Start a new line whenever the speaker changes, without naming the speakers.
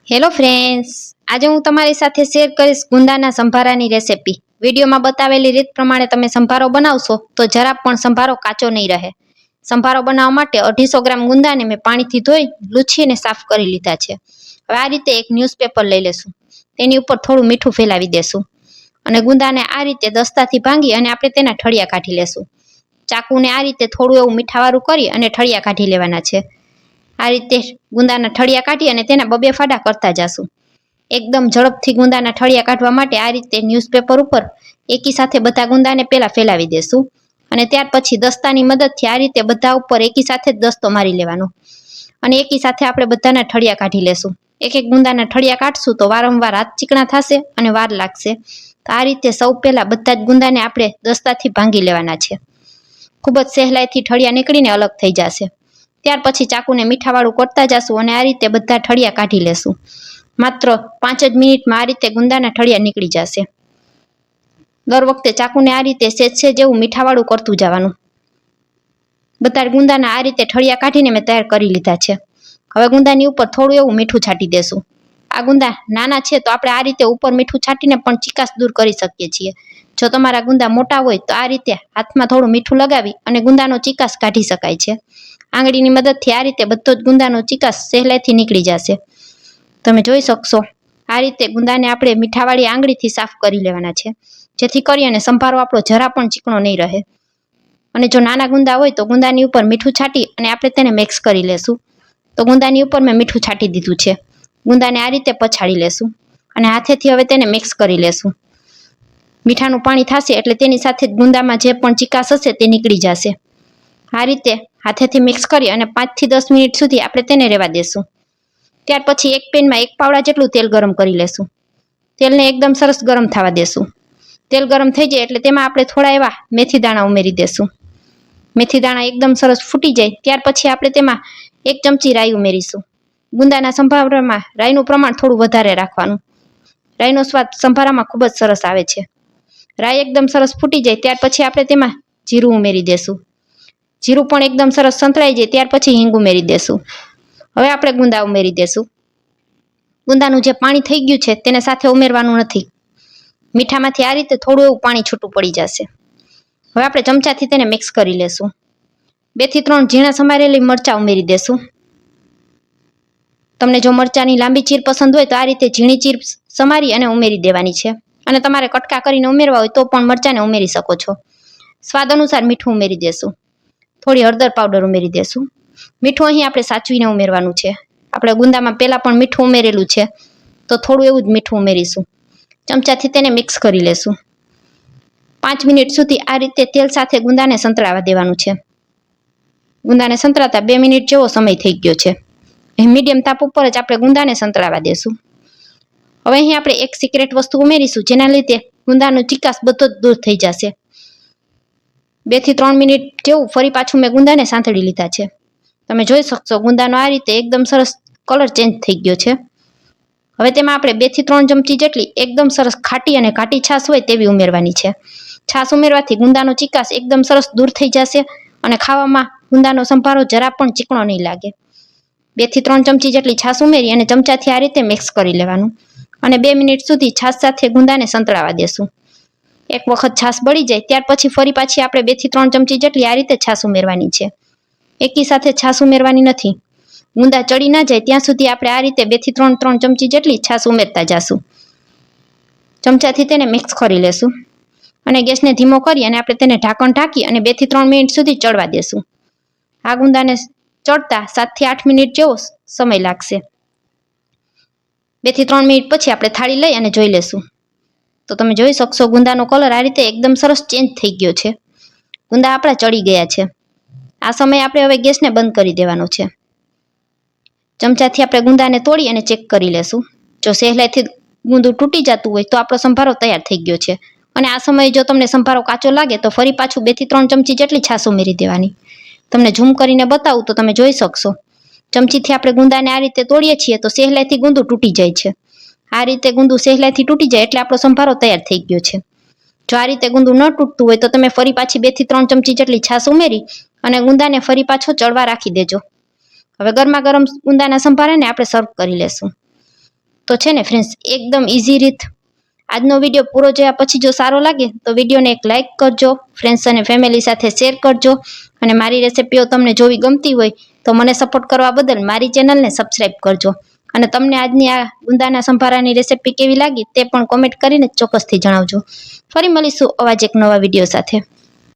Hello friends, આજે હું તમારી સાથે શેર કરીશ ગુંદાના સંભારાની રેસિપી। વિડીયોમાં બતાવેલી રીત પ્રમાણે તમે સંભારો બનાવશો તો જરા પણ સંભારો કાચો નહીં રહે। સંભારો બનાવવા માટે 250 ગ્રામ ગુંદાને મેં પાણીથી ધોઈ લૂછીને સાફ કરી લીધા છે। હવે આ રીતે એક ન્યૂઝપેપર લઈ લેશું, તેની ઉપર થોડું મીઠું ફેલાવી દેશું અને ગુંદાને આ રીતે દસ્તાથી ભાંગી અને આપણે તેના ઠળિયા કાઢી લેશું। ચાકુને આ રીતે થોડું એવું મીઠાવાળું કરી અને ઠળિયા કાઢી લેવાના છે। આ રીતે ગુંદાના ઠળિયા કાઢી અને તેના 2 ફાડા કરતા જાશું। એકદમ ઝડપથી ગુંદાના ઠળિયા કાઢવા માટે આ રીતે ન્યૂઝપેપર ઉપર એકી સાથે બધા ગુંદાને પહેલા ફેલાવી દેશું અને ત્યાર પછી દસ્તાની મદદથી આ રીતે બધા ઉપર એકી સાથે જ દસ્તો મારી લેવાનો અને એકી સાથે આપણે બધાના ઠળિયા કાઢી લેશું। એક એક ગુંદાના ઠળિયા કાઢશું તો વારંવાર હાથ ચીકણા થશે અને વાર લાગશે। તો આ રીતે સૌ પહેલા બધા જ ગુંદાને આપણે દસ્તાથી ભાંગી લેવાના છે। ખૂબ જ સહેલાઈથી ઠળિયા નીકળીને અલગ થઈ જશે। ત્યાર પછી ચાકુને મીઠાવાળું કરતા જશું અને આ રીતે બધા ઠળિયા કાઢી લેશું। માત્ર 5 જ મિનિટમાં આ રીતે ગુંદાના ઠળિયા નીકળી જશે। દર વખતે ચાકુને આ રીતે સેજ જેવું મીઠાવાળું કરતું જવાનું। બધા ગુંદાના આ રીતે ઠળિયા કાઢીને મેં તૈયાર કરી લીધા છે। હવે ગુંદાની ઉપર થોડું એવું મીઠું છાંટી દેશું। આ ગુંદા નાના છે તો આપણે આ રીતે ઉપર મીઠું છાંટીને પણ ચીકાશ દૂર કરી શકીએ છીએ। જો તમારા ગુંદા મોટા હોય તો આ રીતે હાથમાં થોડું મીઠું લગાવી અને ગુંદાનો ચીકાશ કાઢી શકાય છે। આંગળીની મદદથી આ રીતે બધો જ ગુંદાનો ચીકાશ સહેલાઈથી નીકળી જશે। તમે જોઈ શકશો આ રીતે ગુંદાને આપણે મીઠાવાળી આંગળીથી સાફ કરી લેવાના છે, જેથી કરી અને સંભારો આપણો જરા પણ ચીકણો નહીં રહે। અને જો નાના ગુંદા હોય તો ગુંદાની ઉપર મીઠું છાંટી અને આપણે તેને મિક્સ કરી લેશું। તો ગુંદાની ઉપર મેં મીઠું છાંટી દીધું છે। ગુંદાને આ રીતે પછાડી લેશું અને હાથેથી હવે તેને મિક્સ કરી લેશું। મીઠાનું પાણી થશે એટલે તેની સાથે જ ગુંદામાં જે પણ ચીકાશ હશે તે નીકળી જશે। આ રીતે હાથેથી મિક્સ કરી અને 5 થી 10 મિનિટ સુધી આપણે તેને રહેવા દેશું। ત્યાર પછી એક પેનમાં 1 પાવડા જેટલું તેલ ગરમ કરી લેશું। તેલને એકદમ સરસ ગરમ થવા દેશું। તેલ ગરમ થઈ જાય એટલે તેમાં આપણે થોડા એવા મેથી દાણા ઉમેરી દેશું। મેથી દાણા એકદમ સરસ ફૂટી જાય ત્યાર પછી આપણે તેમાં 1 ચમચી રાઈ ઉમેરીશું। ગુંદાના સંભારામાં રાઈનું પ્રમાણ થોડું વધારે રાખવાનું। રાઈનો સ્વાદ સંભારામાં ખૂબ જ સરસ આવે છે। રાઈ એકદમ સરસ ફૂટી જાય ત્યાર પછી આપણે તેમાં જીરું ઉમેરી દેશું। જીરું પણ એકદમ સરસ સંતળાઈ જાય ત્યાર પછી હિંગ ઉમેરી દેશું। હવે આપણે ગુંદા ઉમેરી દેશું। ગુંદાનું જે પાણી થઈ ગયું છે તેને સાથે ઉમેરવાનું નથી। મીઠામાંથી આ રીતે થોડું એવું પાણી છૂટું પડી જશે। હવે આપણે ચમચાથી તેને મિક્સ કરી લેશું। 2 થી 3 ઝીણા સમારેલી મરચાં ઉમેરી દેશું। તમને જો મરચાંની લાંબી ચીર પસંદ હોય તો આ રીતે ઝીણી ચીર સમારી અને ઉમેરી દેવાની છે અને તમારે કટકા કરીને ઉમેરવા હોય તો પણ મરચાંને ઉમેરી શકો છો। સ્વાદ અનુસાર મીઠું ઉમેરી દેશું। થોડી હળદર પાવડર ઉમેરી દેશું। મીઠું અહીં આપણે સાચવીને ઉમેરવાનું છે। આપણે ગુંદામાં પહેલાં પણ મીઠું ઉમેરેલું છે તો થોડું એવું જ મીઠું ઉમેરીશું। ચમચાથી તેને મિક્સ કરી લેશું। 5 મિનિટ સુધી આ રીતે તેલ સાથે ગુંદાને સંતળાવા દેવાનું છે। ગુંદાને સંતળાતા 2 મિનિટ જેવો સમય થઈ ગયો છે। અહીં મીડિયમ તાપ ઉપર જ આપણે ગુંદાને સંતળાવા દેશું। હવે અહીં આપણે એક સિક્રેટ વસ્તુ ઉમેરીશું જેના લીધે ગુંદાનો ચીકાશ બધો જ દૂર થઈ જશે। 2 થી 3 મિનિટ જેવું ફરી પાછું મેં ગુંદાને સાંતળી લીધા છે। તમે જોઈ શકશો ગુંદાનો આ રીતે એકદમ સરસ કલર ચેન્જ થઈ ગયો છે। હવે તેમાં આપણે 2 થી 3 ચમચી જેટલી એકદમ સરસ ખાટી અને ઘાટી છાશ હોય તેવી ઉમેરવાની છે। છાશ ઉમેરવાથી ગુંદાનો ચીકાશ એકદમ સરસ દૂર થઈ જશે અને ખાવામાં ગુંદાનો સંભારો જરા પણ ચીકણો નહીં લાગે। 2 થી 3 ચમચી જેટલી છાશ ઉમેરી અને ચમચાથી આ રીતે મિક્સ કરી લેવાનું અને 2 મિનિટ સુધી છાશ સાથે ગુંદાને સંતળાવા દેશું। એક વખત છાશ બળી જાય ત્યાર પછી ફરી પાછી આપણે 2 થી 3 ચમચી જેટલી આ રીતે છાશ ઉમેરવાની છે। એકી સાથે છાશ ઉમેરવાની નથી। ગુંદા ચડી ના જાય ત્યાં સુધી આપણે આ રીતે 2 થી 3 ચમચી જેટલી છાશ ઉમેરતા જશું। ચમચાથી તેને મિક્સ કરી લેશું અને ગેસને ધીમો કરી અને આપણે તેને ઢાંકણ ઢાંકી અને 2 થી 3 મિનિટ સુધી ચડવા દેશું। આ ગુંદાને ચડતા 7 થી 8 મિનિટ જેવો સમય લાગશે। 2 થી 3 મિનિટ પછી આપણે થાળી લઈ અને જોઈ લેશું તો તમે જોઈ શકશો ગુંદાનો કલર આ રીતે એકદમ સરસ ચેન્જ થઈ ગયો છે। ગુંદા આપણા ચડી ગયા છે। આ સમયે આપણે હવે ગેસને બંધ કરી દેવાનો છે। ચમચાથી આપણે ગુંદાને તોડી અને ચેક કરી લેશું। જો સહેલાઈથી ગુંદું તૂટી જતું હોય તો આપણો સંભારો તૈયાર થઈ ગયો છે અને આ સમયે જો તમને સંભારો કાચો લાગે તો ફરી પાછું 2 થી 3 ચમચી જેટલી છાશ ઉમેરી દેવાની। તમને ઝૂમ કરીને બતાવું તો તમે જોઈ શકશો ચમચીથી આપણે ગુંદાને આ રીતે તોડીએ છીએ તો સહેલાઈથી ગુંદું તૂટી જાય છે। આ રીતે ગુંદું સહેલાઈથી તૂટી જાય એટલે આપણો સંભારો તૈયાર થઈ ગયો છે। જો આ રીતે ગુંદું ન તૂટતું હોય તો તમે ફરી પાછી 2 થી 3 ચમચી જેટલી છાશ ઉમેરી અને ગુંદાને ફરી પાછો ચડવા રાખી દેજો। હવે ગરમા ગરમ ગુંદાના સંભારાને આપણે સર્વ કરી લેશું। તો છે ને ફ્રેન્ડ્સ, એકદમ ઇઝી રીત. આજનો વિડીયો પૂરો જોયા પછી જો સારો લાગે તો વિડીયોને એક લાઇક કરજો, ફ્રેન્ડ્સ અને ફેમિલી સાથે શેર કરજો, અને મારી રેસિપીઓ તમને જોવી ગમતી હોય તો મને સપોર્ટ કરવા બદલ મારી ચેનલને સબસ્ક્રાઈબ કરજો. અને તમને આજની આ ગુંદાના સંભારાની રેસિપી કેવી લાગી તે પણ કોમેન્ટ કરીને ચોક્કસથી જણાવજો. ફરી મળીશું આવા જ એક નવા વિડીયો સાથે.